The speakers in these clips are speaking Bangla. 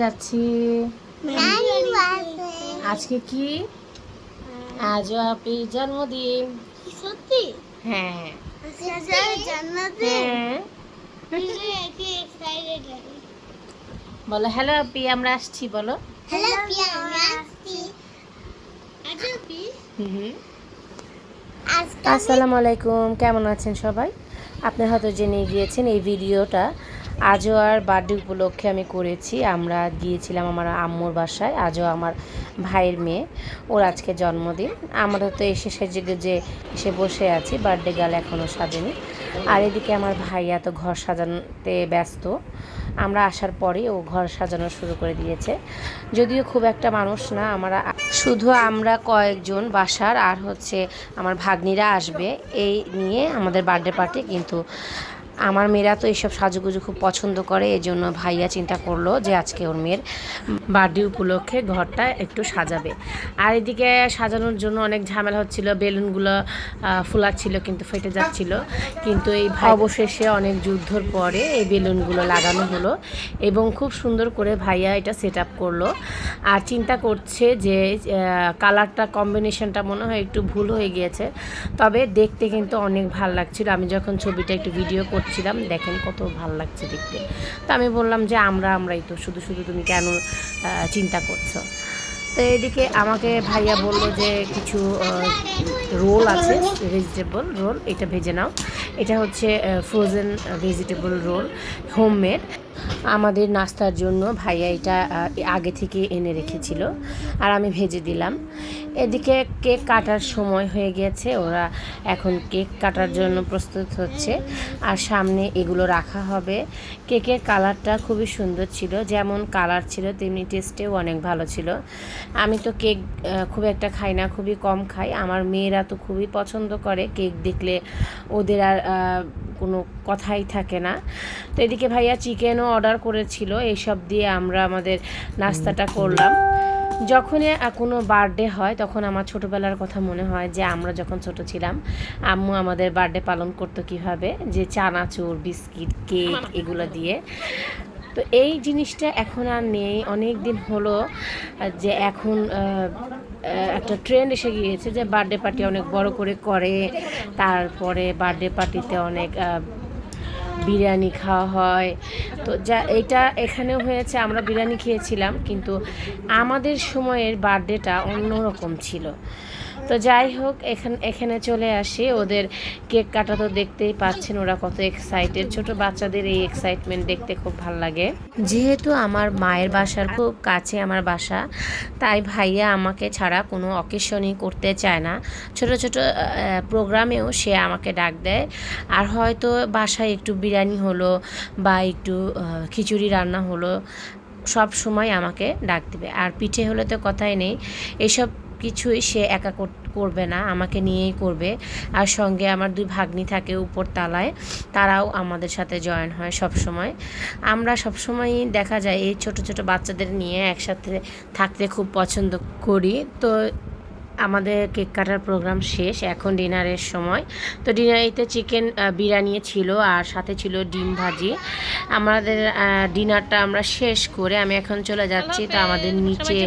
যাচ্ছি আজকে কি আজ আপনি জন্মদিন। সত্যি? হ্যাঁ বলো হ্যালো আপি, আমরা আসছি। বলো আসসালামু আলাইকুম, কেমন আছেন সবাই? আপনি হয়তো জেনে গিয়েছেন এই ভিডিওটা আজও আর বার্থডে উপলক্ষে আমি করেছি। আমরা গিয়েছিলাম আমার আম্মুর বাসায়। আজও আমার ভাইয়ের মেয়ে, ওর আজকে জন্মদিন। আমরা তো এসে সেজে এসে বসে আছি, বার্থডে গার্ল এখনও সাজেনি। আর এদিকে আমার ভাইয়া তো ঘর সাজানোতে ব্যস্ত। আমরা আসার পরেই ও ঘর সাজানো শুরু করে দিয়েছে। যদিও খুব একটা মানুষ না, শুধু আমরা কয়েকজন বাসার, আর হচ্ছে আমার ভাগ্নিরা আসবে, এই নিয়ে আমাদের বার্থডে পার্টি। কিন্তু আমার মেয়েরা তো এইসব সাজুগুজু খুব পছন্দ করে, এই জন্য ভাইয়া চিন্তা করলো যে আজকে ওর মেয়ের বার্থডে উপলক্ষে ঘরটা একটু সাজাবে। আর এদিকে সাজানোর জন্য অনেক ঝামেলা হচ্ছিল, বেলুনগুলো ফুলাচ্ছিল কিন্তু ফেটে যাচ্ছিল। কিন্তু এই অবশেষে অনেক যুদ্ধর পরে এই বেলুনগুলো লাগানো হলো এবং খুব সুন্দর করে ভাইয়া এটা সেট আপ করলো। আর চিন্তা করছে যে কালারটা কম্বিনেশনটা মনে হয় একটু ভুল হয়ে গিয়েছে, তবে দেখতে কিন্তু অনেক ভালো লাগছিল। আমি যখন ছবিটা একটু ভিডিও করছিলাম, দেখেন কত ভালো লাগছে দেখতে। তো আমি বললাম যে আমরাই তো, শুধু শুধু তুমি কেন চিন্তা করছো? তো এদিকে আমাকে ভাইয়া বলল যে কিছু রোল আছে, ভেজিটেবল রোল, এটা ভেজে নাও। এটা হচ্ছে ফ্রোজেন ভেজিটেবল রোল, হোমমেড। আমাদের নাস্তার জন্য ভাইয়া এটা আগে থেকে এনে রেখেছিল, আর আমি ভেজে দিলাম। এদিকে কেক কাটার সময় হয়ে গেছে, ওরা এখন কেক কাটার জন্য প্রস্তুত হচ্ছে। আর সামনে এগুলো রাখা হবে। কেকের কালারটা খুবই সুন্দর ছিল, যেমন কালার ছিল তেমনি টেস্টেও অনেক ভালো ছিল। আমি তো কেক খুব একটা খাই না, খুবই কম খাই। আমার মেয়েরা তো খুবই পছন্দ করে, কেক দেখলে ওদের আর কোনো কথাই থাকে না। তো এদিকে ভাইয়া চিকেনও অর্ডার করেছিল, এইসব দিয়ে আমরা আমাদের নাস্তাটা করলাম। যখনই কোনো বার্থডে হয় তখন আমার ছোটোবেলার কথা মনে হয় যে আমরা যখন ছোট ছিলাম আম্মু আমাদের বার্থডে পালন করতো কীভাবে, যে চানাচুর, বিস্কিট, কেক এগুলো দিয়ে। তো এই জিনিসটা এখন আর নেই, অনেক দিন হলো যে এখন একটা ট্রেন্ড এসে গিয়েছে যে বার্থডে পার্টি অনেক বড় করে। তারপরে বার্থডে পার্টিতে অনেক বিরিয়ানি খাওয়া হয়। তো যা এটা এখানেও হয়েছে, আমরা বিরিয়ানি খেয়েছিলাম, কিন্তু আমাদের সময়ের বার্থডেটা অন্যরকম ছিল। তো যাই হোক, এখানে চলে আসি। ওদের কেক কাটা তো দেখতেই পাচ্ছেন, ওরা কত এক্সাইটেড। ছোট বাচ্চাদের এই এক্সাইটমেন্ট দেখতে খুব ভালো লাগে। যেহেতু আমার মায়ের বাসার খুব কাছে আমার বাসা, তাই ভাইয়া আমাকে ছাড়া কোনো অকেশনই করতে চায় না। ছোট ছোট প্রোগ্রামেও সে আমাকে ডাক দেয়। আর হয়তো বাসায় একটু বিরিয়ানি হলো বা একটু খিচুড়ি রান্না হলো, সব সময় আমাকে ডাক দেবে। আর পিঠে হলে তো কথাই নেই, এসব কিছুই সে একা করবে না, আমাকে নিয়েই করবে। আর সঙ্গে আমার 2 ভাগ্নি থাকে উপর তলায়, তারাও আমাদের সাথে জয়েন হয় সব সময়। আমরা সবসময়ই দেখা যায় এই ছোট ছোট বাচ্চাদের নিয়ে একসাথে থাকতে খুব পছন্দ করি। তো আমাদের কেক কাটার প্রোগ্রাম শেষ, এখন ডিনারের সময়। তো ডিনারেতে চিকেন বিরিয়ানি ছিল, আর সাথে ছিল ডিম ভাজি। আমাদের ডিনারটা আমরা শেষ করে আমি এখন চলে যাচ্ছি। তো আমাদের নিচে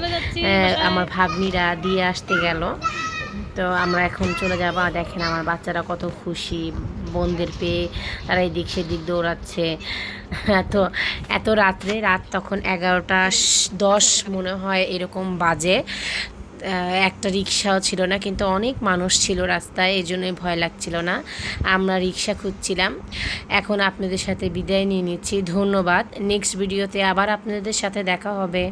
আমার ভাগ্নিরা দিয়ে আসতে গেল, তো আমরা এখন চলে যাব। দেখেন আমার বাচ্চারা কত খুশি বোনদের পেয়ে, তারা এদিক সেদিক দৌড়াচ্ছে। তো এত রাত তখন 11:10 মনে হয় এরকম বাজে। একটা রিক্সাও ছিল না, কিন্তু অনেক মানুষ ছিল রাস্তায়, এই জন্যই ভয় লাগছিল না। আমরা রিক্সা খুঁজছিলাম। এখন আপনাদের সাথে বিদায় নিয়ে নিচ্ছি, ধন্যবাদ। নেক্সট ভিডিওতে আবার আপনাদের সাথে দেখা হবে।